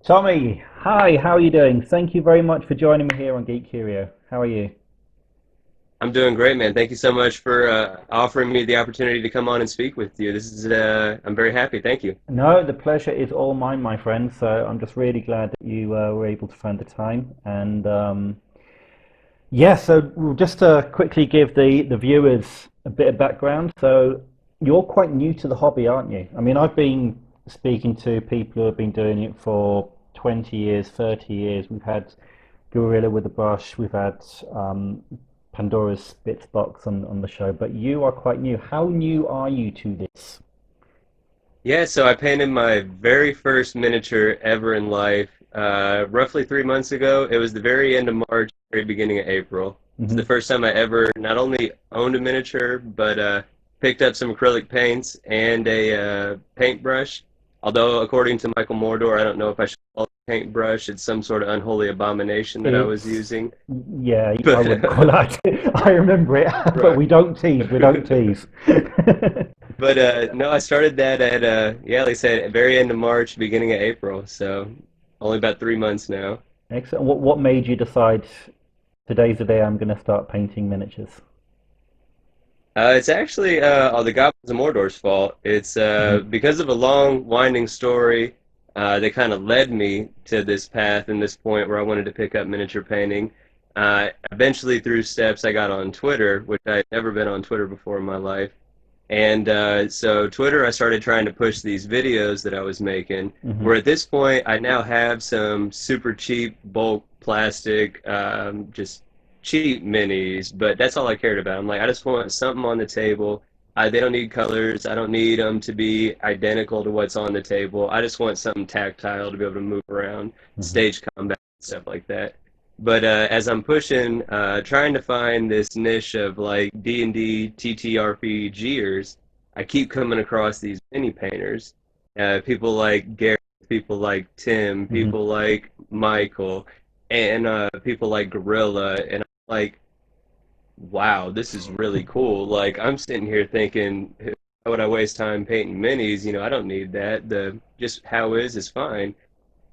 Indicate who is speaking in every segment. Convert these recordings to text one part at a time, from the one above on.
Speaker 1: Tommy, hi, how are you doing? Thank you very much for joining me here on Geek Curio. How are you?
Speaker 2: I'm doing great, man. Thank you so much for offering me the opportunity to come on and speak with you. I'm very happy. Thank you.
Speaker 1: No, the pleasure is all mine, my friend. So I'm just really glad that you were able to find the time. Yeah, so just to quickly give the viewers a bit of background. So you're quite new to the hobby, aren't you? I mean, I've been speaking to people who have been doing it for 20 years, 30 years. We've had Gorilla with the Brush, we've had Pandora's Bitsbox on the show, but you are quite new. How new are you to this?
Speaker 2: Yeah, so I painted my very first miniature ever in life roughly 3 months ago. It was the very end of March, very beginning of April. It's the
Speaker 1: Hmm.
Speaker 2: first time I ever not only owned a miniature, but picked up some acrylic paints and a paintbrush. Although, according to Michael Mordor, I don't know if I should call it a paintbrush. It's some sort of unholy abomination that I was
Speaker 1: It's
Speaker 2: using.
Speaker 1: yeah, I wouldn't call
Speaker 2: But
Speaker 1: that. I remember it, but
Speaker 2: right.
Speaker 1: we don't tease. We don't tease.
Speaker 2: But no, I started that at yeah, like I said, very end of March, beginning of April. So only about 3 months now.
Speaker 1: Excellent. What made you decide today's the day I'm going to start painting miniatures?
Speaker 2: It's actually all the Goblins of Mordor's fault. It's
Speaker 1: Hmm.
Speaker 2: because of a long, winding story that kind of led me to this path and this point where I wanted to pick up miniature painting. Eventually, through steps, I got on Twitter, which I had never been on Twitter before in my life. And so Twitter, I started trying to push these videos that I was making,
Speaker 1: Hmm.
Speaker 2: where at this point I now have some super cheap bulk plastic, just cheap minis, but that's all I cared about. I'm like, I just want something on the table. They don't need colors. I don't need them to be identical to what's on the table. I just want something tactile to be able to move around,
Speaker 1: Hmm.
Speaker 2: stage combat, stuff like that. But as I'm pushing, trying to find this niche of like D&D TTRPGers, I keep coming across these mini painters. People like Gary, people like Tim,
Speaker 1: Hmm.
Speaker 2: people like Michael, and people like Gorilla. And I'm like, wow, this is really cool. Like I'm sitting here thinking, why would I waste time painting minis? I don't need that. The just how is fine.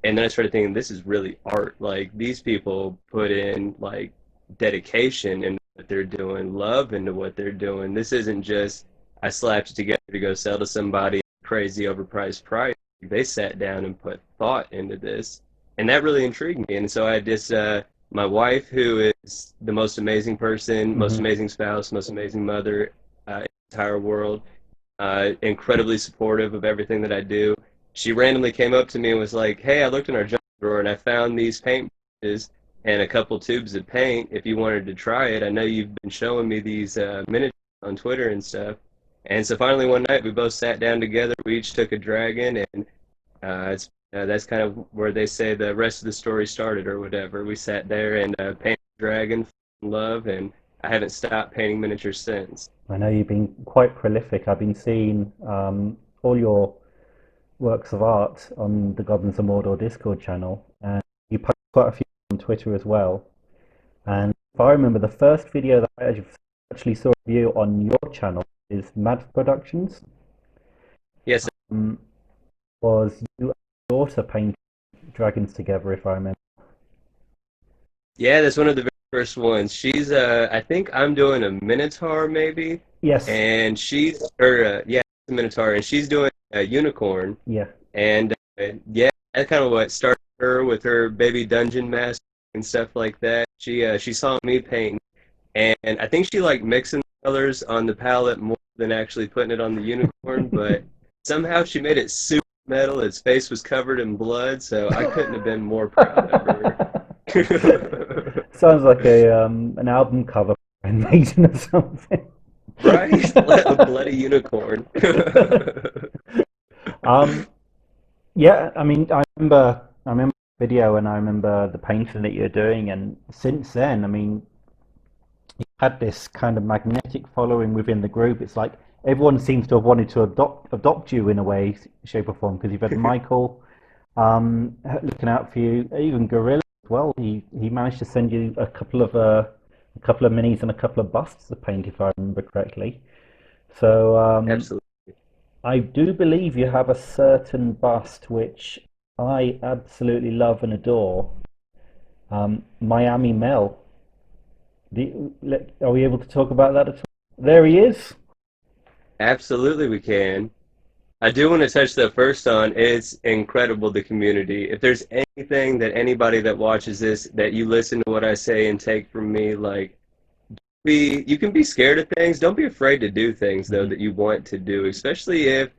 Speaker 2: And then I started thinking, this is really art. Like these people put in like dedication in what they're doing, love into what they're doing. This isn't just I slapped it together to go sell to somebody at a crazy overpriced price. They sat down and put thought into this, and that really intrigued me. And so I just, my wife, who is the most amazing person, most
Speaker 1: Hmm.
Speaker 2: amazing spouse, most amazing mother in the entire world, incredibly supportive of everything that I do. She randomly came up to me and was like, "Hey, I looked in our junk drawer and I found these paint brushes and a couple tubes of paint. If you wanted to try it, I know you've been showing me these miniatures on Twitter and stuff." And so finally one night we both sat down together. We each took a dragon, and that's kind of where they say the rest of the story started or whatever. We sat there and painted a dragon, fell in love, and I haven't stopped painting miniatures since.
Speaker 1: I know you've been quite prolific. I've been seeing all your works of art on the Goblins of Mordor Discord channel, and you post quite a few on Twitter as well. And if I remember, the first video that I actually saw of you on your channel is Madth Productions.
Speaker 2: Yes,
Speaker 1: Um, was you and your daughter painting dragons together, if I remember?
Speaker 2: yeah, that's one of the very first ones. She's I think I'm doing a Minotaur maybe,
Speaker 1: Yes.
Speaker 2: and she's or yeah, a Minotaur, and she's doing a unicorn.
Speaker 1: Yeah.
Speaker 2: And yeah, that's kind of what started her with her baby dungeon master and stuff like that. She saw me paint, and I think she liked mixing the colors on the palette more than actually putting it on the unicorn. But somehow she made it super metal. Its face was covered in blood, so I couldn't have been more proud of her.
Speaker 1: Sounds like a an album cover for Iron Maiden or something.
Speaker 2: Right? A bloody unicorn.
Speaker 1: um, yeah, I mean, I remember the video and I remember the painting that you're doing, and since then, I mean, you had this kind of magnetic following within the group. It's like everyone seems to have wanted to adopt you in a way, shape, or form, because you've had Michael looking out for you, even Gorilla as well. He managed to send you a couple of minis and a couple of busts to paint, if I remember correctly. So
Speaker 2: Absolutely.
Speaker 1: I do believe you have a certain bust which I absolutely love and adore Miami Mel. Are we able to talk about that at all? There he is.
Speaker 2: Absolutely, we can. I do want to touch that first on it's incredible the community. If there's anything that anybody that watches this that you listen to what I say and take from me, like be you can be scared of things. Don't be afraid to do things though
Speaker 1: Mhm.
Speaker 2: that you want to do, especially if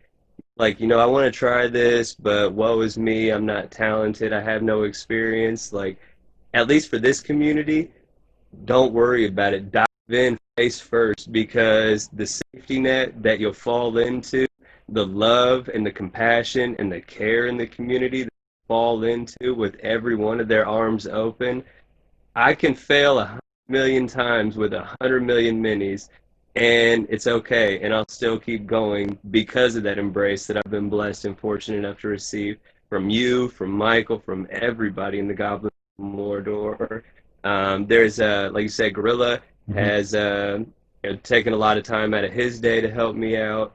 Speaker 2: like, I want to try this, but woe is me, I'm not talented, I have no experience. Like, at least for this community, don't worry about it. Dive in face first because the safety net that you'll fall into, the love and the compassion and the care in the community that you fall into with every one of their arms open, I can fail 100 million times with 100 million minis, and it's okay, and I'll still keep going because of that embrace that I've been blessed and fortunate enough to receive from you, from Michael, from everybody in the Goblin Mordor. There's like you said, Gorilla
Speaker 1: Mhm.
Speaker 2: has taken a lot of time out of his day to help me out.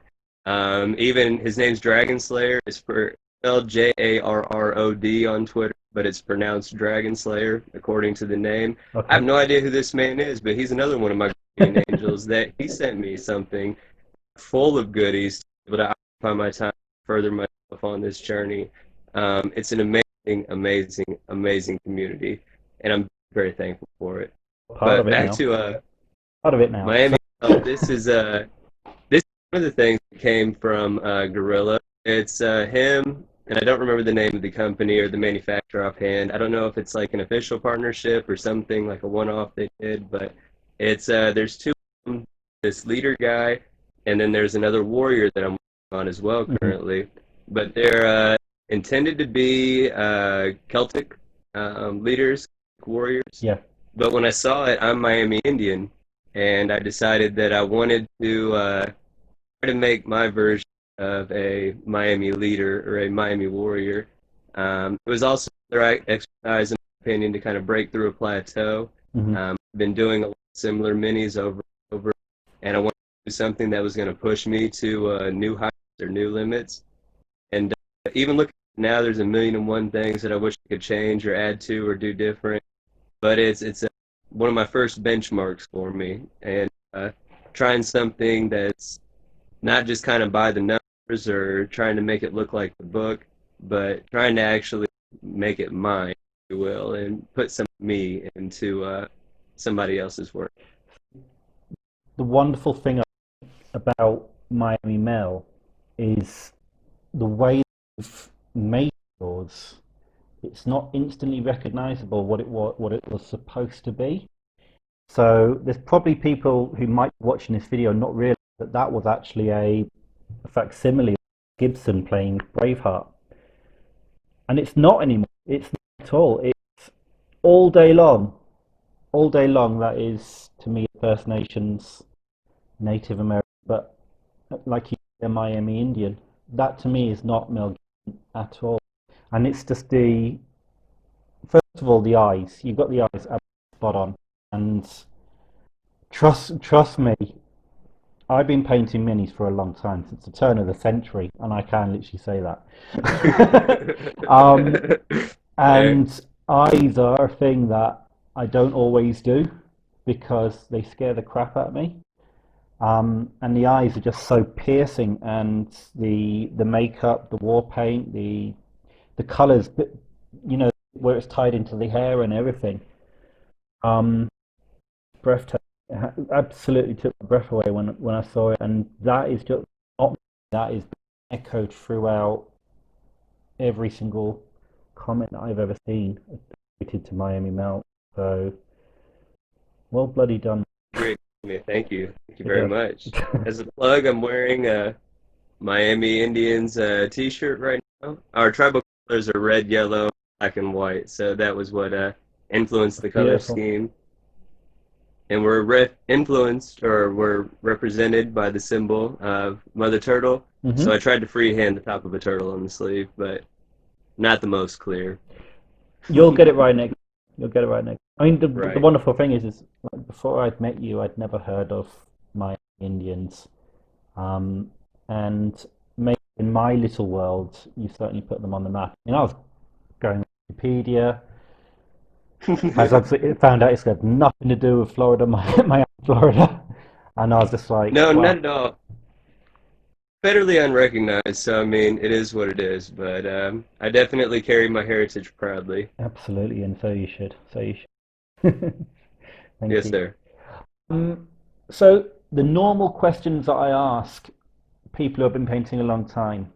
Speaker 2: Even his name's Dragon Slayer. It's spelled Jarrod on Twitter, but it's pronounced Dragon Slayer according to the name. I
Speaker 1: Okay.
Speaker 2: have no idea who this man is, but he's another one of my guardian angels that he sent me something full of goodies to be able to occupy my time, further myself on this journey. It's an amazing, amazing, amazing community, and I'm very thankful for it.
Speaker 1: Part of
Speaker 2: But
Speaker 1: it
Speaker 2: back
Speaker 1: now.
Speaker 2: to
Speaker 1: Part of it now. So,
Speaker 2: Miami. This is one of the things that came from Gorilla. It's him, and I don't remember the name of the company or the manufacturer offhand. I don't know if it's like an official partnership or something like a one-off they did, but it's there's two of them, this leader guy, and then there's another warrior that I'm working on as well
Speaker 1: mhm.
Speaker 2: currently. But they're intended to be Celtic leaders, warriors.
Speaker 1: Yeah.
Speaker 2: But when I saw it, I'm Miami Indian, and I decided that I wanted to try to make my version of a Miami leader or a Miami warrior. It was also the right exercise, in my opinion, to kind of break through a plateau.
Speaker 1: Hmm.
Speaker 2: I've been doing a lot of similar minis over and over, and I wanted to do something that was going to push me to new heights or new limits. And even looking now, there's a million and one things that I wish I could change or add to or do different. But it's one of my first benchmarks for me, and trying something that's not just kind of by the numbers or trying to make it look like the book, but trying to actually make it mine, if you will, and put some of me into somebody else's work.
Speaker 1: The wonderful thing about Miami Mel is the way they've made yours. It's not instantly recognizable what it was supposed to be. So there's probably people who might be watching this video and not realize that that was actually a facsimile of Gibson playing Braveheart, and it's not anymore. It's not at all. It's all day long, all day long. That is to me First Nations, Native American, but like you, a Miami Indian. That to me is not Mel Gibson at all, and it's just the first of all the eyes. You've got the eyes spot on, and trust me, I've been painting minis for a long time, since the turn of the century, and I can literally say that.
Speaker 2: Fair.
Speaker 1: And eyes are a thing that I don't always do because they scare the crap out of me. And the eyes are just so piercing, and the makeup, the war paint, the colors, you know, where it's tied into the hair and everything. Um, Breathtaking. Absolutely took my breath away when I saw it, and that is just not that is echoed throughout every single comment that I've ever seen attributed to Miami Mel. So well bloody done.
Speaker 2: Great. Thank you. Thank you very
Speaker 1: Yeah.
Speaker 2: much. As a plug, I'm wearing a Miami Indians t-shirt right now. Our tribal colors are red, yellow, black, and white. So that was what influenced the color
Speaker 1: Beautiful.
Speaker 2: scheme. And we're influenced or we're represented by the symbol of Mother Turtle. So I
Speaker 1: Hmm.
Speaker 2: tried to freehand the top of a turtle on the sleeve, but not the most clear.
Speaker 1: You'll get it right next. You'll get it right next. I mean, the
Speaker 2: Right.
Speaker 1: wonderful thing is like, before I'd met you, I'd never heard of Miami Indians. Um, and maybe in my little world, you certainly put them on the map. I mean, I was going on Wikipedia. Has absolutely found out it's got nothing to do with Florida, Miami, Florida, and I was just like,
Speaker 2: No, not
Speaker 1: well,
Speaker 2: at all. Federally unrecognized, so I mean, it is what it is. But I definitely carry my heritage proudly.
Speaker 1: absolutely, and so you should, so you should. Thank
Speaker 2: Yes,
Speaker 1: you.
Speaker 2: sir.
Speaker 1: Um, so the normal questions that I ask people who have been painting a long time,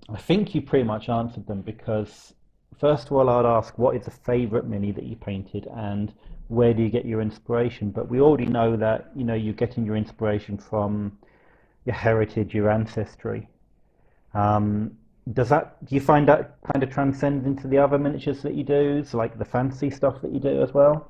Speaker 1: I think you pretty much answered them because first of all, I'd ask what is the favorite mini that you painted and where do you get your inspiration? But we already know that, you're getting your inspiration from your heritage, your ancestry. Um, do you find that kind of transcends into the other miniatures that you do, so like the fancy stuff that you do as well?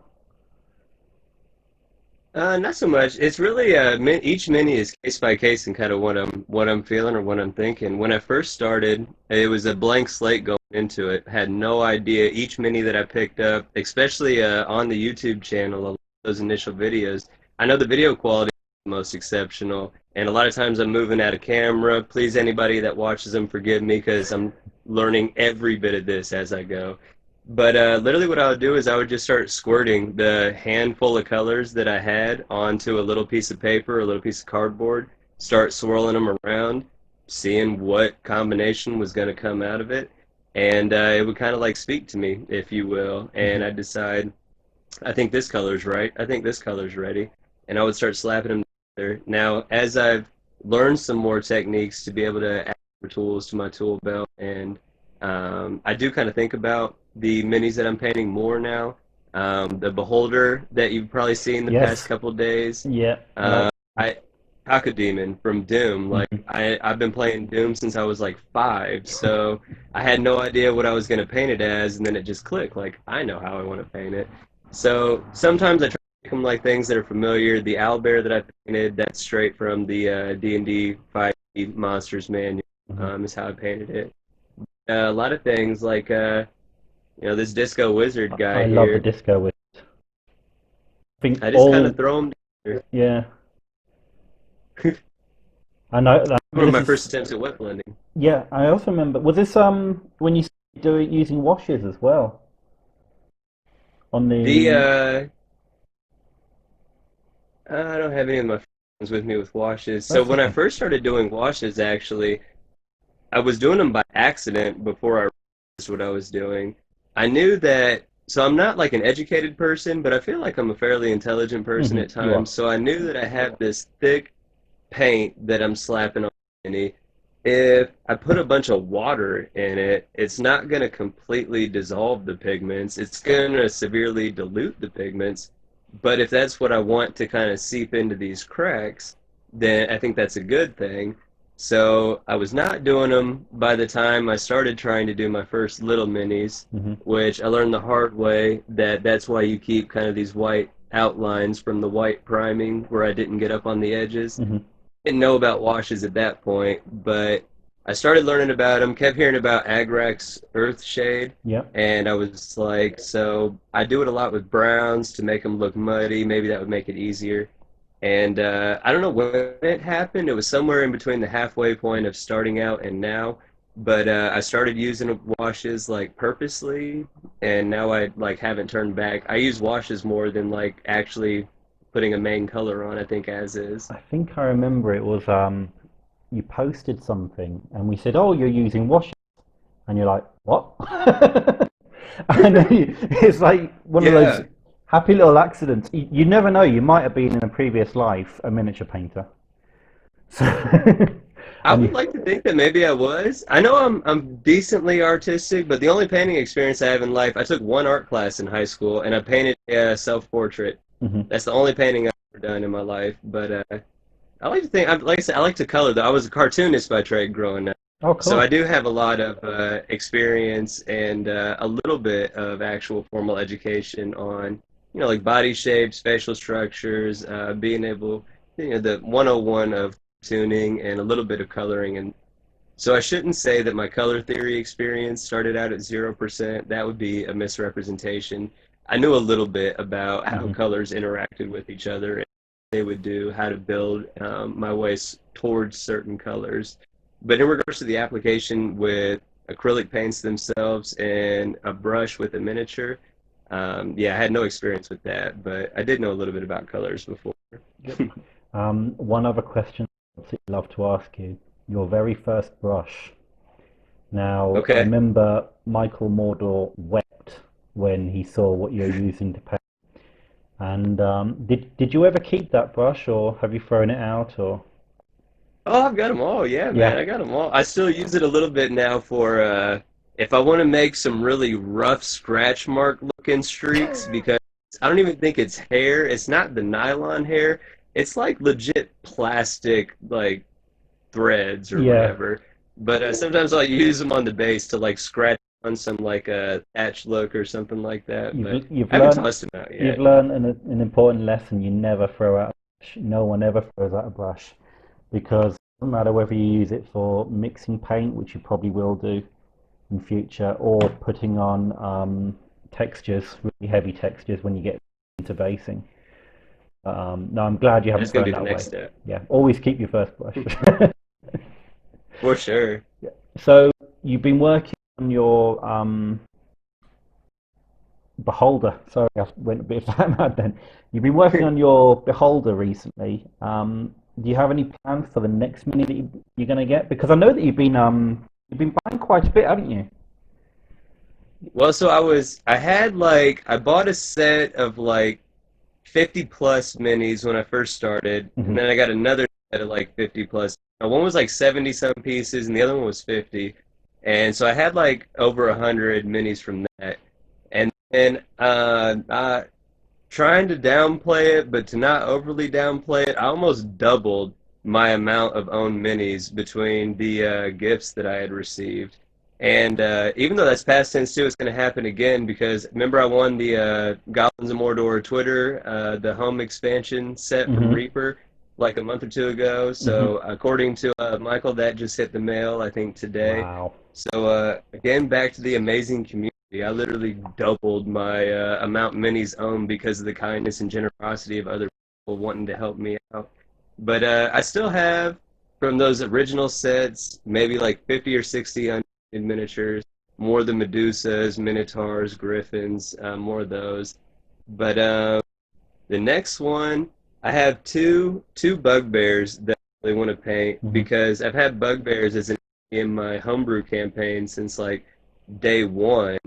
Speaker 2: Not so much. It's really each mini is case by case and kind of what I'm feeling or what I'm thinking. When I first started, it was a blank slate going into it. Had no idea. Each mini that I picked up, especially on the YouTube channel, a lot of those initial videos, I know the video quality is the most exceptional, and a lot of times I'm moving out of camera. Please, anybody that watches them, forgive me because I'm learning every bit of this as I go. But literally, what I would do is I would just start squirting the handful of colors that I had onto a little piece of paper, a little piece of cardboard, start swirling them around, seeing what combination was going to come out of it. And it would kind of like speak to me, if you will. And
Speaker 1: Hmm.
Speaker 2: I'd decide, I think this color's right. I think this color's ready. And I would start slapping them together. Now, as I've learned some more techniques to be able to add more tools to my tool belt, and I do kind of think about the minis that I'm painting more now. The Beholder that you've probably seen the past
Speaker 1: Yes,
Speaker 2: couple days.
Speaker 1: yeah, yeah.
Speaker 2: Uh, I Demon from Doom. Like
Speaker 1: Mhm.
Speaker 2: I've been playing Doom since I was like 5, so I had no idea what I was gonna paint it as, and then it just clicked. Like I know how I want to paint it. So sometimes I try to make them like things that are familiar. The owlbear that I painted, that's straight from the D&D 5e Monsters Manual.
Speaker 1: Mhm.
Speaker 2: Is how I painted it. A lot of things like this Disco Wizard
Speaker 1: I
Speaker 2: guy
Speaker 1: love the
Speaker 2: here.
Speaker 1: disco with. I think
Speaker 2: I just kind of
Speaker 1: all,
Speaker 2: throw them together.
Speaker 1: yeah, I know. I
Speaker 2: One
Speaker 1: remember
Speaker 2: of
Speaker 1: this
Speaker 2: my first
Speaker 1: is,
Speaker 2: attempts at wet blending.
Speaker 1: yeah. I also remember. Was this when you do it using washes as well on
Speaker 2: The
Speaker 1: the?
Speaker 2: I don't have any of my friends with me with washes. So
Speaker 1: That's
Speaker 2: when I
Speaker 1: okay.
Speaker 2: first started doing washes, actually, I was doing them by accident before I realized what I was doing. I knew that, so I'm not like an educated person, but I feel like I'm a fairly intelligent person
Speaker 1: Hmm.
Speaker 2: at
Speaker 1: You are.
Speaker 2: times. So I knew that I have this thick paint that I'm slapping on any. If I put a bunch of water in it, it's not going to completely dissolve the pigments. It's going to severely dilute the pigments. But if that's what I want to kind of seep into these cracks, then I think that's a good thing. So I was not doing them by the time I started trying to do my first little minis,
Speaker 1: Hmm.
Speaker 2: which I learned the hard way that that's why you keep kind of these white outlines from the white priming where I didn't get up on the edges.
Speaker 1: Hmm.
Speaker 2: Didn't know about washes at that point, but I started learning about them, kept hearing about Agrax Earthshade,
Speaker 1: Yep.
Speaker 2: and I was like, so I do it a lot with browns to make them look muddy. Maybe that would make it easier. And I don't know when it happened. It was somewhere in between the halfway point of starting out and now. But I started using washes like purposely, and now I like haven't turned back. I use washes more than like actually putting a main color on, I think, as is.
Speaker 1: I think I remember it was you posted something and we said, "Oh, you're using washes," and you're like, "What?" And then it's like one of those
Speaker 2: Yeah,
Speaker 1: happy little accidents. You never know. You might have been in a previous life a miniature painter. So,
Speaker 2: I
Speaker 1: and
Speaker 2: would
Speaker 1: you,
Speaker 2: like to think that maybe I was. I know I'm decently artistic, but the only painting experience I have in life, I took one art class in high school and I painted a self-portrait.
Speaker 1: mhm.
Speaker 2: That's the only painting I've ever done in my life. But I like to think, like I said, I like to color though. I was a cartoonist by trade growing up.
Speaker 1: Oh,
Speaker 2: So I
Speaker 1: cool.
Speaker 2: do have a lot of experience and a little bit of actual formal education on, like body shapes, facial structures, being able, the 101 of tuning and a little bit of coloring. And so I shouldn't say that my color theory experience started out at 0%. That would be a misrepresentation. I knew a little bit about how
Speaker 1: Hmm.
Speaker 2: colors interacted with each other and what they would do, how to build my ways towards certain colors. But in regards to the application with acrylic paints themselves and a brush with a miniature. Yeah, I had no experience with that, but I did know a little bit about colors before.
Speaker 1: Yep. One other question I'd love to ask you. Your very first brush. Now, I
Speaker 2: Okay.
Speaker 1: remember Michael Mordor wept when he saw what you're using to paint. And did you ever keep that brush, or have you thrown it out, or?
Speaker 2: Oh, I've got them all. Yeah, man,
Speaker 1: Yeah,
Speaker 2: I got them all. I still use it a little bit now for if I want to make some really rough scratch mark looking streaks because I don't even think it's hair. It's not the nylon hair. It's like legit plastic, like threads or
Speaker 1: yeah.
Speaker 2: whatever. But sometimes I'll use them on the base to like scratch on some like a thatch look or something like that. But
Speaker 1: You've
Speaker 2: I haven't
Speaker 1: learned
Speaker 2: tossed them out
Speaker 1: you've
Speaker 2: yet.
Speaker 1: learned an important lesson. You never throw out a brush. No one ever throws out a brush because it doesn't matter whether you use it for mixing paint, which you probably will do in future, or putting on textures, really heavy textures when you get into basing. No, I'm glad you haven't
Speaker 2: That's gonna
Speaker 1: thrown
Speaker 2: be the
Speaker 1: that
Speaker 2: next
Speaker 1: away.
Speaker 2: step
Speaker 1: Yeah, always keep your first brush.
Speaker 2: for sure.
Speaker 1: Yeah. So you've been working on your beholder. Sorry, I went a bit fat mad then. You've been working on your beholder recently. Do you have any plans for the next mini that you're going to get? Because I know that you've been buying quite a bit, haven't you?
Speaker 2: Well, so I had like I bought a set of like 50 plus minis when I first started, and
Speaker 1: Hmm.
Speaker 2: then I got another set of like 50 plus. One was like 70 some pieces, and the other one was 50. And so I had like over 100 minis from that. And then trying to downplay it, but to not overly downplay it, I almost doubled my amount of owned minis between the gifts that I had received. And even though that's past tense too, it's going to happen again because remember I won the Goblins of Mordor Twitter, the home expansion set from
Speaker 1: Hmm.
Speaker 2: Reaper like a month or two ago.
Speaker 1: Hmm.
Speaker 2: So according to Michael, that just hit the mail, I think, today.
Speaker 1: Wow.
Speaker 2: So again, back to the amazing community. I literally doubled my amount minis owned because of the kindness and generosity of other people wanting to help me out. But I still have from those original sets maybe like 50 or 60 unpainted miniatures, more the Medusas, Minotaurs, Griffins, more of those. But the next one, I have two bugbears that I really want to paint
Speaker 1: Hmm.
Speaker 2: because I've had bugbears as an in my homebrew campaign since like day one,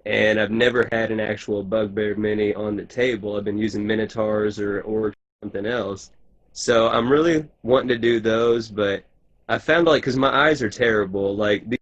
Speaker 2: and I've never had an actual bugbear mini on the table. I've been using minotaurs or something else. So I'm really wanting to do those, but I found like because my eyes are terrible, like the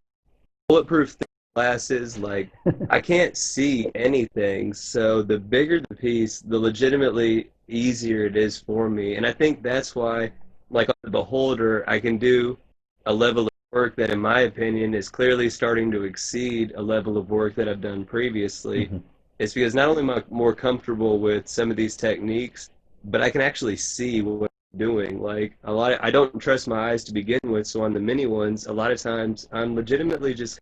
Speaker 2: bulletproof glasses, like I can't see anything. So the bigger the piece, the legitimately easier it is for me. And I think that's why, like on the Beholder, I can do a level of work that, in my opinion, is clearly starting to exceed a level of work that I've done previously.
Speaker 1: Hmm.
Speaker 2: It's because not only am I more comfortable with some of these techniques, but I can actually see what I'm doing. Like I don't trust my eyes to begin with, so on the mini ones, a lot of times I'm legitimately just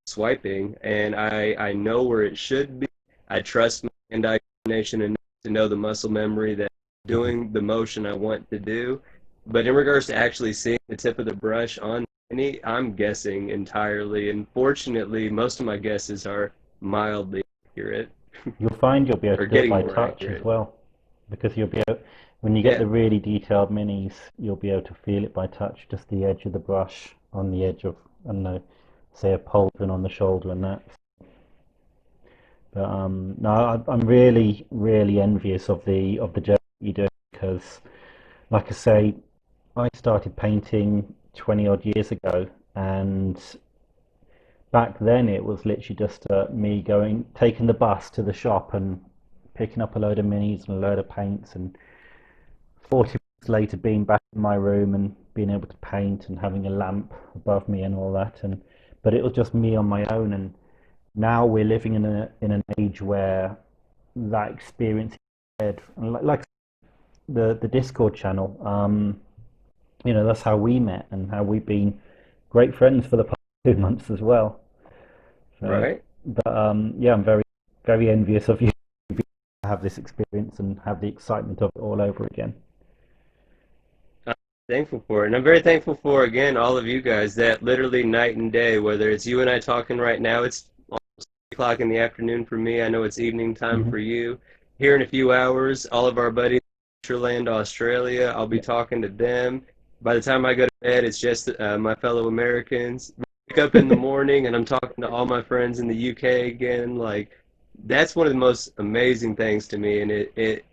Speaker 2: swiping, and I know where it should be. I trust my hand-eye coordination enough to know the muscle memory that I'm
Speaker 1: Hmm.
Speaker 2: doing the motion I want to do. But in regards to actually seeing the tip of the brush on any, I'm guessing entirely. And fortunately, most of my guesses are mildly accurate
Speaker 1: You'll find you'll be able
Speaker 2: or
Speaker 1: to do it
Speaker 2: getting
Speaker 1: by
Speaker 2: more
Speaker 1: touch as
Speaker 2: accurate.
Speaker 1: well, because when you get
Speaker 2: Yeah,
Speaker 1: the really detailed minis, you'll be able to feel it by touch, just the edge of the brush on the edge of, I don't know, say a pauldron on the shoulder and that. But no, I'm really, really envious of the journey you do because, like I say, I started painting 20 odd years ago, and back then it was literally just me going, taking the bus to the shop and picking up a load of minis and a load of paints, and 40 minutes later being back in my room and being able to paint and having a lamp above me and all that. And but it was just me on my own, and now we're living in an age where that experience is shared. And like the Discord channel, that's how we met and how we've been great friends for the past 2 months as well. So,
Speaker 2: right.
Speaker 1: but yeah, I'm very, very envious of you to have this experience and have the excitement of it all over again.
Speaker 2: thankful for it. And I'm very thankful for, again, all of you guys that literally night and day, whether it's you and I talking right now, it's o'clock in the afternoon for me. I know it's evening time
Speaker 1: Hmm.
Speaker 2: for you. Here in a few hours, all of our buddies in Land, Australia, I'll be
Speaker 1: Yeah.
Speaker 2: talking to them. By the time I go to bed, it's just my fellow Americans. Wake up in the morning and I'm talking to all my friends in the UK again. Like, that's one of the most amazing things to me. And it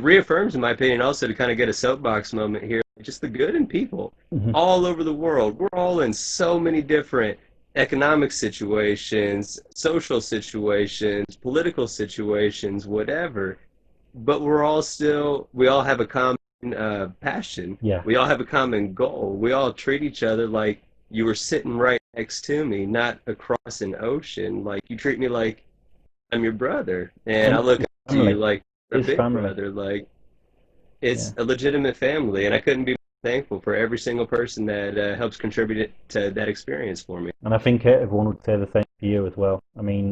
Speaker 2: reaffirms, in my opinion, also to kind of get a soapbox moment here, just the good in people
Speaker 1: Hmm.
Speaker 2: all over the world. We're all in so many different economic situations, social situations, political situations, whatever. But we all have a common passion.
Speaker 1: Yeah.
Speaker 2: We all have a common goal. We all treat each other like you were sitting right next to me, not across an ocean. Like you treat me like I'm your brother, and I
Speaker 1: And
Speaker 2: look up to you
Speaker 1: family
Speaker 2: like a
Speaker 1: is
Speaker 2: big
Speaker 1: family.
Speaker 2: brother. Like
Speaker 1: Yeah.
Speaker 2: it's a legitimate family, and I couldn't be more thankful for every single person that helps contribute to that experience for me.
Speaker 1: And I think everyone would say the same for you as well. I mean,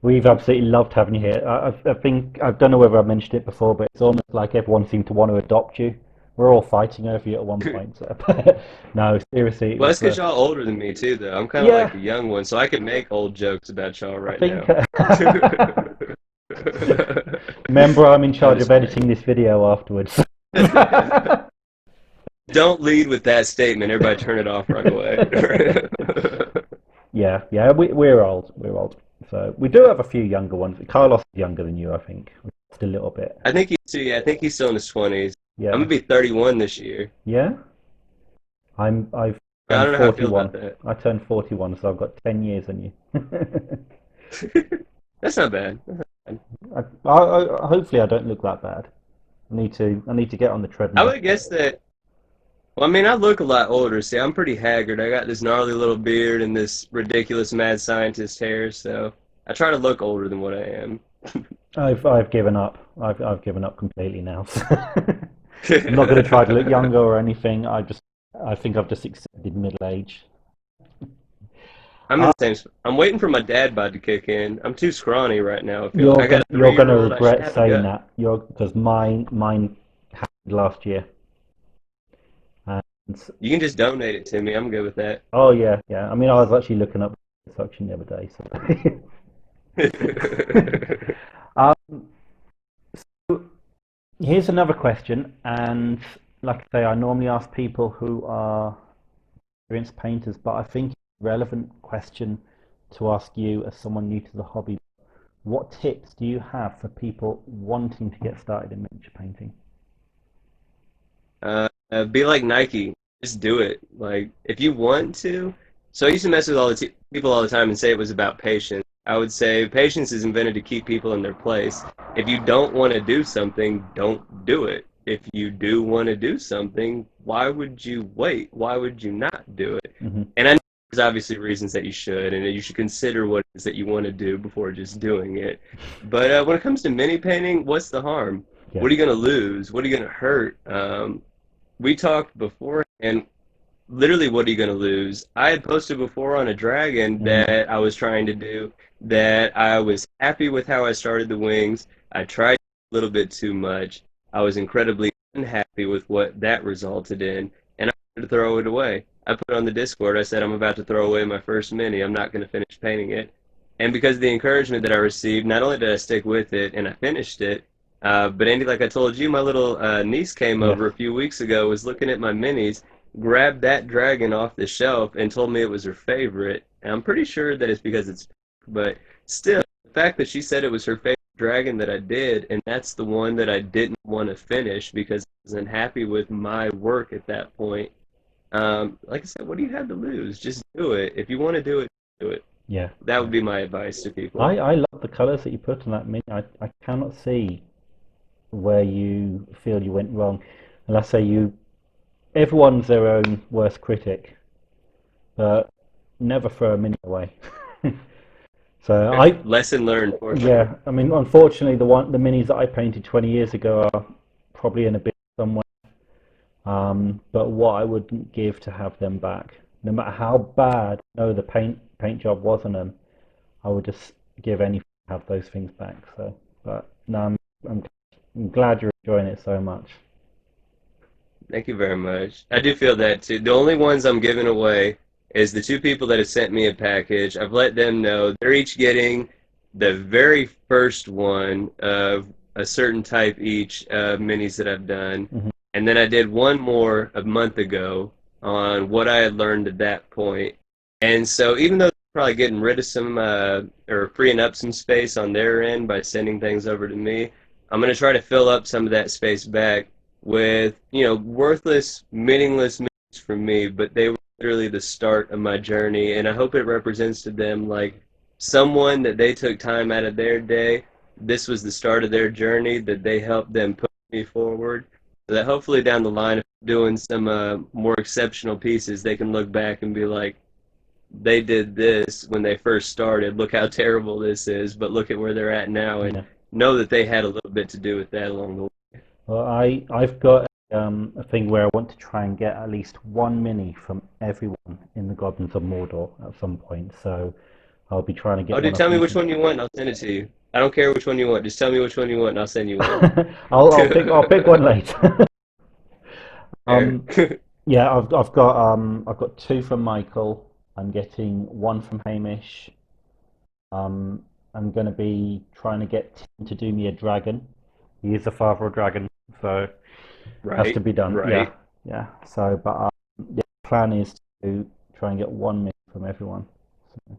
Speaker 1: we've absolutely loved having you here. I think I don't know whether I mentioned it before, but it's almost like everyone seemed to want to adopt you. We're all fighting over you at one point. So. No, seriously, it
Speaker 2: Well,
Speaker 1: was.
Speaker 2: that's because y'all older than me too, though. I'm kind of like
Speaker 1: Yeah,
Speaker 2: the young one, so I can make old jokes about y'all
Speaker 1: I
Speaker 2: right
Speaker 1: think.
Speaker 2: now.
Speaker 1: Remember, I'm in
Speaker 2: I'm
Speaker 1: charge
Speaker 2: just
Speaker 1: of
Speaker 2: playing.
Speaker 1: editing this video afterwards.
Speaker 2: Don't lead with that statement. Everybody turn it off right away.
Speaker 1: Yeah, yeah, we're old. We're old. So we do have a few younger ones. Carlos is younger than you, I think. Just a little bit.
Speaker 2: I think he's still in his 20s. I'm
Speaker 1: Yeah,
Speaker 2: gonna be 31 this year.
Speaker 1: yeah. I've
Speaker 2: I
Speaker 1: turned
Speaker 2: don't know how I feel about
Speaker 1: 41.
Speaker 2: that.
Speaker 1: I turned 41, so I've got 10 years on you.
Speaker 2: That's not bad. That's not bad.
Speaker 1: Hopefully I don't look that bad. I need to get on the
Speaker 2: I
Speaker 1: treadmill.
Speaker 2: would guess that. Well, I mean, I look a lot older. See, I'm pretty haggard. I got this gnarly little beard and this ridiculous mad scientist hair, so I try to look older than what I am.
Speaker 1: I've given up. I've given up completely now. I'm not going to try to look younger or anything. I think I've just accepted middle age.
Speaker 2: I'm in
Speaker 1: Uh,
Speaker 2: the same. I'm waiting for my dad bod to kick in. I'm too scrawny right now. I feel like I got a
Speaker 1: you're gonna
Speaker 2: 3 year old. I should
Speaker 1: regret
Speaker 2: have a
Speaker 1: saying
Speaker 2: gut.
Speaker 1: that. You're because mine happened last year. And
Speaker 2: You can just donate it to me. I'm good with that.
Speaker 1: oh yeah, yeah. I mean, I was actually looking up suction the other day. So. Here's another question, and like I say, I normally ask people who are experienced painters, but I think it's a relevant question to ask you as someone new to the hobby. What tips do you have for people wanting to get started in miniature painting?
Speaker 2: Be like Nike. Just do it. Like if you want to. So I used to mess with all the people all the time and say it was about patience. I would say patience is invented to keep people in their place. If you don't want to do something, don't do it. If you do want to do something, why would you wait? Why would you not do it?
Speaker 1: Hmm.
Speaker 2: And I know there's obviously reasons that you should, and that you should consider what it is that you want to do before just doing it. But when it comes to mini painting, what's the harm?
Speaker 1: Yeah.
Speaker 2: What are you going to lose? What are you going to hurt? We talked before, and literally, what are you going to lose? I had posted before on a dragon
Speaker 1: Mm.
Speaker 2: that I was trying to do, that I was happy with how I started the wings. I tried a little bit too much. I was incredibly unhappy with what that resulted in, and I wanted to throw it away. I put it on the Discord. I said, I'm about to throw away my first mini. I'm not going to finish painting it. And because of the encouragement that I received, not only did I stick with it and I finished it, but Andy, like I told you, my little niece came
Speaker 1: Yes.
Speaker 2: over a few weeks ago, was looking at my minis, grabbed that dragon off the shelf, and told me it was her favorite. And I'm pretty sure that it's because it's pink, but still, the fact that she said it was her favorite dragon that I did, and that's the one that I didn't want to finish because I wasn't happy with my work at that point. Like I said, what do you have to lose? Just do it. If you want to do it, do it.
Speaker 1: Yeah.
Speaker 2: That would
Speaker 1: Yeah.
Speaker 2: be my advice to people.
Speaker 1: I love the colours that you put on that mini. I cannot see where you feel you went wrong. And I say you, everyone's their own worst critic, but never throw a mini away. So
Speaker 2: Lesson learned for sure.
Speaker 1: yeah, I mean, unfortunately, the minis that I painted 20 years ago are probably in a bit somewhere. But what I wouldn't give to have them back, no matter how bad, no, the paint job was on them, I would just give anything to have those things back. So, but no, I'm glad you're enjoying it so much.
Speaker 2: Thank you very much. I do feel that too. The only ones I'm giving away is the two people that have sent me a package. I've let them know they're each getting the very first one of a certain type each of minis that I've done.
Speaker 1: Mhm.
Speaker 2: And then I did one more a month ago on what I had learned at that point. And so even though they're probably getting rid of some or freeing up some space on their end by sending things over to me, I'm going to try to fill up some of that space back with, worthless, meaningless movies for me, but they were literally the start of my journey, and I hope it represents to them like someone that they took time out of their day. This was the start of their journey that they helped them put me forward. So that hopefully down the line, if I'm doing some more exceptional pieces, they can look back and be like, they did this when they first started. Look how terrible this is, but look at where they're at now, and
Speaker 1: Yeah.
Speaker 2: know that they had a little bit to do with that along the way.
Speaker 1: Well, I've got a thing where I want to try and get at least one mini from everyone in the Goblins of Mordor at some point. So I'll be trying to get
Speaker 2: Oh,
Speaker 1: one
Speaker 2: dude,
Speaker 1: of
Speaker 2: tell me
Speaker 1: each.
Speaker 2: which one you want, and I'll send it to you. I don't care which one you want. Just tell me which one you want, and I'll send you one.
Speaker 1: I'll pick one later.
Speaker 2: Fair.
Speaker 1: Um, yeah, I've got two from Michael. I'm getting one from Hamish. Um, I'm going to be trying to get Tim to do me a dragon. He is the father of dragon, so has to
Speaker 2: Right,
Speaker 1: be done. Yeah,
Speaker 2: right.
Speaker 1: yeah. So, but the plan is to try and get one mix from everyone. So,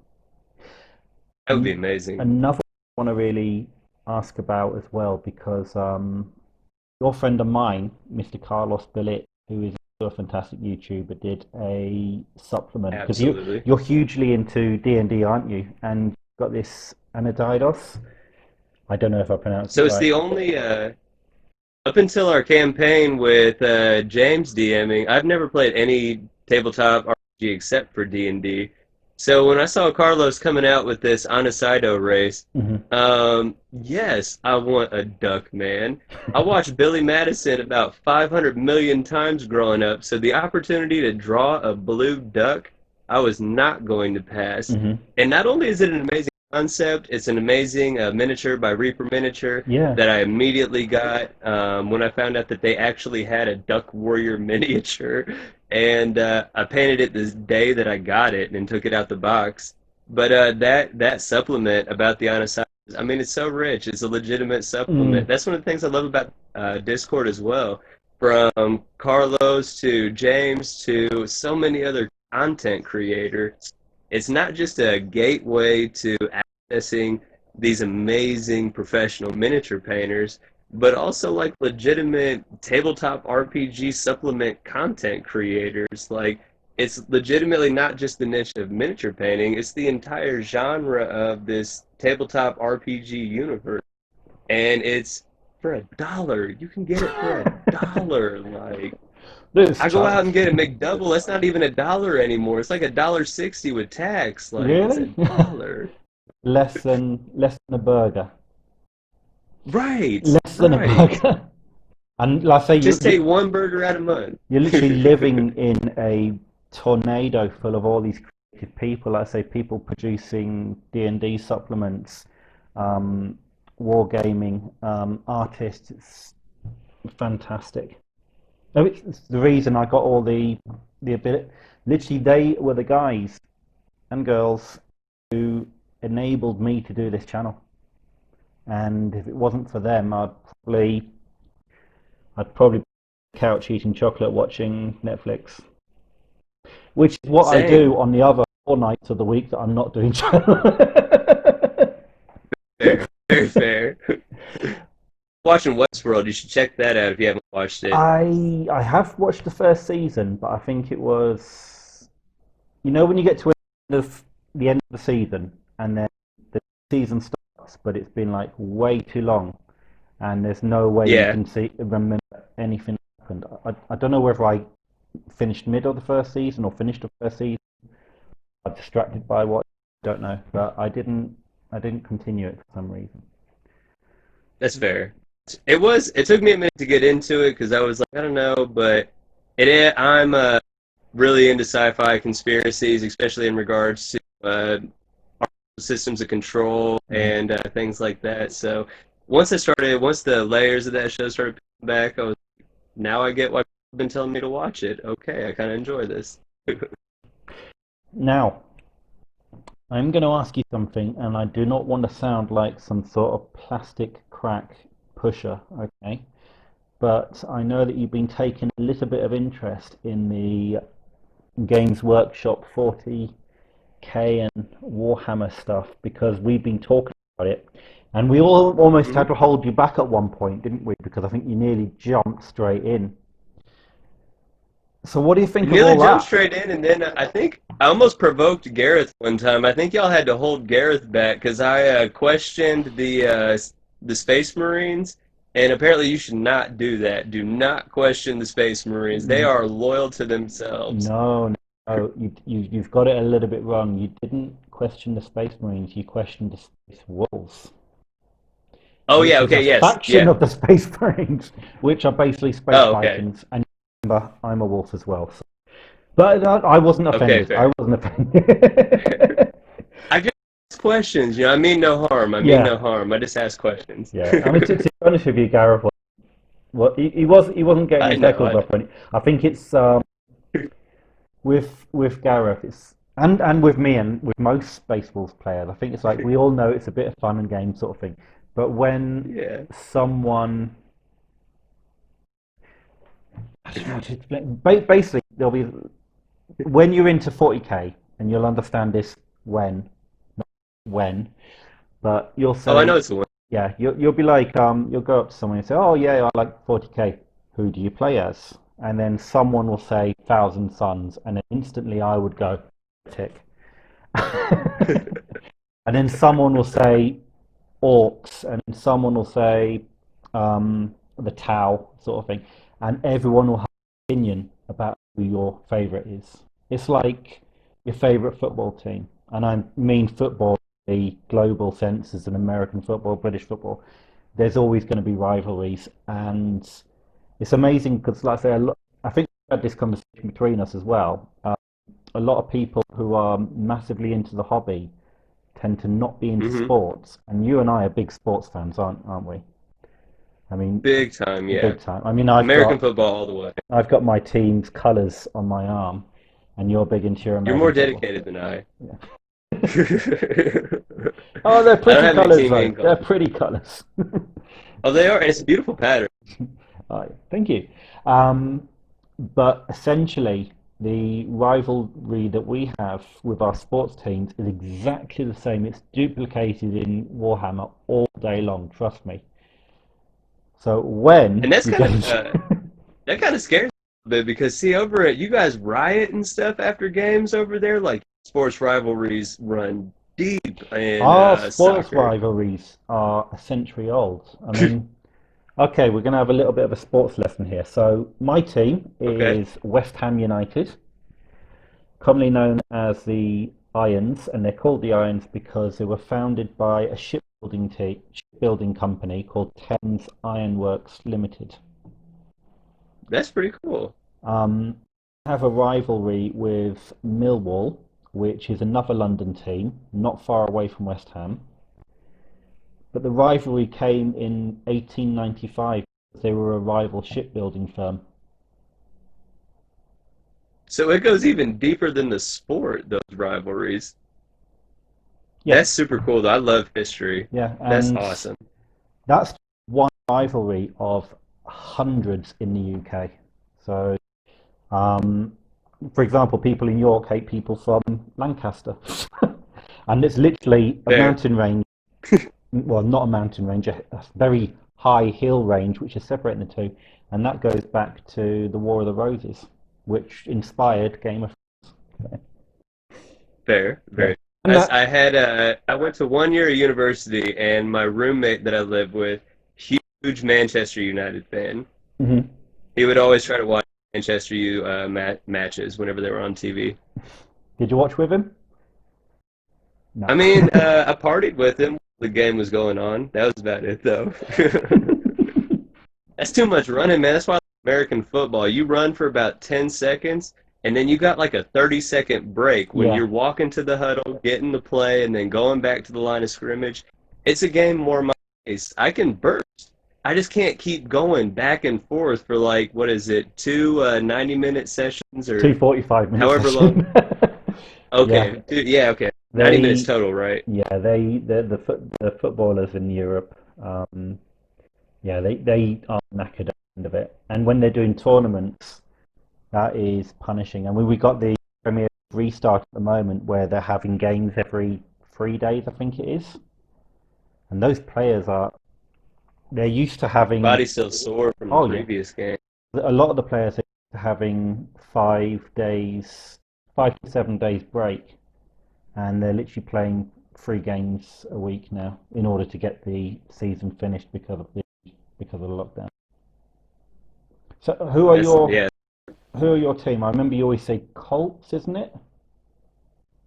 Speaker 2: That would be
Speaker 1: and
Speaker 2: amazing.
Speaker 1: another I want to really ask about as well because your friend of mine, Mr. Carlos Billet, who is also a fantastic YouTuber, did a supplement because
Speaker 2: Absolutely.
Speaker 1: you're hugely into D&D, aren't you? And you've got this Anadidos. I don't know if I pronounced it
Speaker 2: So it's
Speaker 1: right.
Speaker 2: the only up until our campaign with James DMing, I've never played any tabletop RPG except for D&D. So when I saw Carlos coming out with this Anisato race,
Speaker 1: Hmm.
Speaker 2: yes, I want a duck, man. I watched Billy Madison about 500 million times growing up, so the opportunity to draw a blue duck, I was not going to pass.
Speaker 1: Hmm.
Speaker 2: And not only is it an amazing concept, it's an amazing miniature by Reaper Miniature
Speaker 1: Yeah.
Speaker 2: that I immediately got when I found out that they actually had a Duck Warrior miniature, and I painted it this day that I got it and took it out the box. But that supplement about the Anasazi, I mean, it's so rich. It's a legitimate
Speaker 1: Mm.
Speaker 2: supplement. That's one of the things I love about Discord as well. From Carlos to James to so many other content creators, it's not just a gateway to accessing these amazing professional miniature painters, but also like legitimate tabletop RPG supplement content creators. Like it's legitimately not just the niche of miniature painting, it's the entire genre of this tabletop RPG universe. And it's for $1. You can get it for $1. Like
Speaker 1: This
Speaker 2: I go
Speaker 1: child.
Speaker 2: out and get a McDouble, that's not even $1 anymore. It's like $1.60 with tax. Like it's a
Speaker 1: Really?
Speaker 2: dollar.
Speaker 1: Less than a burger.
Speaker 2: Right,
Speaker 1: Less than a
Speaker 2: right.
Speaker 1: burger. And like I say,
Speaker 2: Just take one burger out a month.
Speaker 1: you're literally living in a tornado full of all these creative people. Like I say, people producing D&D supplements, um, wargaming, artists. It's fantastic. No, it's the reason I got all the ability. Literally, they were the guys and girls who enabled me to do this channel. And if it wasn't for them, I'd probably be on the couch eating chocolate, watching Netflix, which is what I do
Speaker 2: Same.
Speaker 1: on the other 4 nights of the week that I'm not doing channel.
Speaker 2: Fair. Very fair. Watching Westworld, you should check that out if you haven't watched it.
Speaker 1: I have watched the first season, but I think it was when you get to the end of the season and then the season starts, but it's been like way too long, and there's no way you
Speaker 2: Yeah,
Speaker 1: can remember anything that happened. I don't know whether I finished mid of the first season or finished the first season. I'm distracted by what I don't know, but I didn't continue it for some reason.
Speaker 2: that's fair. It took me a minute to get into it because I was like, I don't know, but I'm really into sci-fi conspiracies, especially in regards to systems of control
Speaker 1: Mhm.
Speaker 2: and things like that. So once the layers of that show started peeling back, now I get why been telling me to watch it. Okay, I kind of enjoy this.
Speaker 1: Now, I'm going to ask you something, and I do not want to sound like some sort of plastic crack pusher, okay? But I know that you've been taking a little bit of interest in the Games Workshop 40K and Warhammer stuff because we've been talking about it. And we all almost
Speaker 2: Hmm.
Speaker 1: had to hold you back at one point, didn't we? Because I think you nearly jumped straight in. So, what do you
Speaker 2: I
Speaker 1: think of
Speaker 2: nearly
Speaker 1: all
Speaker 2: jumped
Speaker 1: that?
Speaker 2: straight in, and then I think I almost provoked Gareth one time. I think y'all had to hold Gareth back because I questioned the Space Marines, and apparently you should not do that. Do not question the Space Marines. They are loyal to themselves.
Speaker 1: No, no, you've got it a little bit wrong. You didn't question the Space Marines, you questioned the Space Wolves,
Speaker 2: Oh
Speaker 1: which
Speaker 2: yeah,
Speaker 1: is a
Speaker 2: okay, yes,
Speaker 1: faction
Speaker 2: yeah.
Speaker 1: of the Space Marines, which are basically Space
Speaker 2: Oh, okay.
Speaker 1: Vikings. And remember, I'm a wolf as well. So. But I wasn't
Speaker 2: Okay,
Speaker 1: offended. I
Speaker 2: fair.
Speaker 1: wasn't offended.
Speaker 2: I just ask questions, I mean no harm. I mean
Speaker 1: Yeah,
Speaker 2: no harm. I just ask questions.
Speaker 1: yeah. I mean, to be honest with you, Gareth, well, he wasn't getting
Speaker 2: I
Speaker 1: his
Speaker 2: know,
Speaker 1: heckles
Speaker 2: I know.
Speaker 1: up. I think it's with Gareth, it's and with me and with most Spaceballs players, I think it's like we all know it's a bit of fun and game sort of thing. But when
Speaker 2: Yeah.
Speaker 1: someone, I don't know how to explain. Basically, there'll be when you're into 40k, and you'll understand this when, but you'll
Speaker 2: Oh, I know
Speaker 1: say,
Speaker 2: it's the one.
Speaker 1: yeah, you'll be like, you'll go up to someone and say, oh yeah, I like 40k. Who do you play as? And then someone will say Thousand Suns, and then instantly I would go tick. And then someone will say orcs, and then someone will say the Tau sort of thing, and everyone will have an opinion about who your favourite is. It's like your favourite football team, and I mean football in the global sense as an American football, British football. There's always going to be rivalries, and it's amazing because, like I say, I think we had this conversation between us as well. A lot of people who are massively into the hobby tend to not be into
Speaker 2: Hmm.
Speaker 1: sports, and you and I are big sports fans, aren't we? I mean,
Speaker 2: Big time, yeah.
Speaker 1: big time. I mean, I've
Speaker 2: American
Speaker 1: got
Speaker 2: football all the way.
Speaker 1: I've got my team's colours on my arm, and you're big into your
Speaker 2: You're
Speaker 1: American
Speaker 2: more
Speaker 1: football.
Speaker 2: dedicated than I.
Speaker 1: Yeah.
Speaker 2: I
Speaker 1: Oh, they're
Speaker 2: don't
Speaker 1: pretty
Speaker 2: have any
Speaker 1: colours,
Speaker 2: team
Speaker 1: though.
Speaker 2: name
Speaker 1: They're
Speaker 2: colors.
Speaker 1: pretty colours.
Speaker 2: Oh, they are, and it's a beautiful pattern.
Speaker 1: Thank you. Um, but essentially, the rivalry that we have with our sports teams is exactly the same. It's duplicated in Warhammer all day long. Trust me. So when
Speaker 2: And that's
Speaker 1: you
Speaker 2: kind
Speaker 1: get
Speaker 2: of
Speaker 1: into
Speaker 2: that kind of scares me a bit because see over at you guys riot and stuff after games over there, like sports rivalries run deep in
Speaker 1: our sports
Speaker 2: soccer.
Speaker 1: rivalries are a century old. I mean, okay, we're going to have a little bit of a sports lesson here. So my team
Speaker 2: Okay,
Speaker 1: is West Ham United, commonly known as the Irons, and they're called the Irons because they were founded by a shipbuilding company called Thames Ironworks Limited.
Speaker 2: that's pretty cool.
Speaker 1: Have a rivalry with Millwall, which is another London team, not far away from West Ham. But the rivalry came in 1895 because they were a rival shipbuilding firm.
Speaker 2: So it goes even deeper than the sport, those rivalries.
Speaker 1: Yeah,
Speaker 2: That's super cool, though. I love history.
Speaker 1: yeah,
Speaker 2: That's
Speaker 1: and
Speaker 2: awesome.
Speaker 1: that's one rivalry of hundreds in the UK. So, um, for example, people in York hate people from Lancaster, and it's literally a
Speaker 2: Fair.
Speaker 1: mountain range. Well, not a mountain range, a very high hill range, which is separating the two, and that goes back to the War of the Roses, which inspired Game of Thrones.
Speaker 2: Fair,
Speaker 1: Yeah,
Speaker 2: very.
Speaker 1: and that.
Speaker 2: I went to 1 year of university, and my roommate that I lived with, huge Manchester United fan.
Speaker 1: Mhm.
Speaker 2: He would always try to watch Manchester U matches whenever they were on TV.
Speaker 1: Did you watch with him? No.
Speaker 2: I mean, I partied with him. While the game was going on. That was about it, though. That's too much running, man. That's why I like American football. You run for about 10 seconds, and then you got like a 30-second break when
Speaker 1: Yeah,
Speaker 2: you're walking to the huddle, getting the play, and then going back to the line of scrimmage. It's a game more my pace. I can burst. I just can't keep going back and forth for like what is it, two 90-minute sessions
Speaker 1: Two
Speaker 2: or
Speaker 1: 45-minute
Speaker 2: however long.
Speaker 1: session. Yeah,
Speaker 2: Okay, yeah, okay, 90 minutes
Speaker 1: they
Speaker 2: total, right?
Speaker 1: yeah the footballers in Europe. Yeah, they are knackered at the end of it, and when they're doing tournaments, that is punishing. I mean, we got the Premier restart at the moment where they're having games every 3 days, I think it is, and those players are they're used to
Speaker 2: Your
Speaker 1: having.
Speaker 2: body's still sore from the
Speaker 1: Oh yeah,
Speaker 2: previous game.
Speaker 1: a lot of the players are used to having 5 days, 5 to 7 days break, and they're literally playing 3 games a week now in order to get the season finished because of the lockdown. So
Speaker 2: That's yeah.
Speaker 1: who are your team? I remember you always say Colts, isn't it?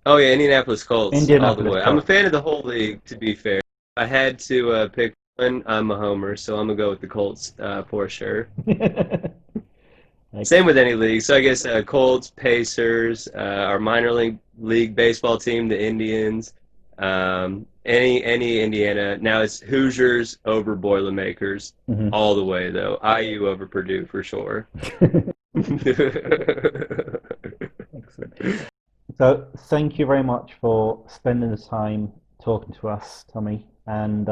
Speaker 2: Oh yeah, Indianapolis Colts all the
Speaker 1: Indianapolis
Speaker 2: way. I'm a
Speaker 1: Colts.
Speaker 2: fan of the whole league, to be fair. If I had to pick one, I'm a homer, so I'm gonna go with the Colts for sure. Same with
Speaker 1: Excellent.
Speaker 2: any league. So I guess Colts, Pacers, our minor league baseball team, the Indians, any Indiana. Now it's Hoosiers over Boilermakers
Speaker 1: Mhm.
Speaker 2: all the way though. IU over Purdue for sure.
Speaker 1: Excellent. So thank you very much for spending the time talking to us, Tommy. And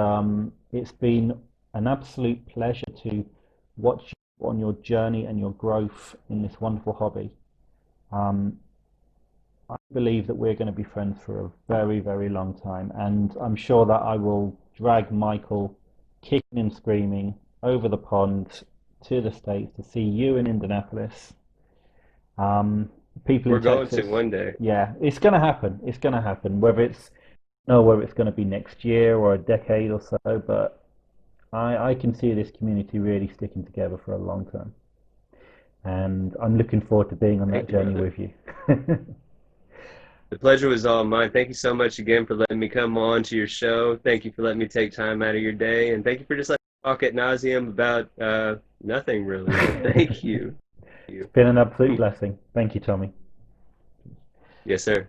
Speaker 1: it's been an absolute pleasure to watch you on your journey and your growth in this wonderful hobby. Um, I believe that we're going to be friends for a very, very long time, and I'm sure that I will drag Michael kicking and screaming over the pond to the States to see you in Indianapolis. Um, People in
Speaker 2: We're going to
Speaker 1: Texas,
Speaker 2: one day.
Speaker 1: yeah, it's going to happen. It's going to happen. Whether it's going to be next year or a decade or so, but I can see this community really sticking together for a long time, and I'm looking forward to being on that
Speaker 2: Thank you,
Speaker 1: journey
Speaker 2: brother.
Speaker 1: with you.
Speaker 2: The pleasure was all mine. Thank you so much again for letting me come on to your show. Thank you for letting me take time out of your day, and thank you for just letting me talk at nauseum about nothing really. But thank
Speaker 1: It's
Speaker 2: you. Thank
Speaker 1: been an absolute
Speaker 2: you.
Speaker 1: blessing. Thank you, Tommy.
Speaker 2: Yes, sir.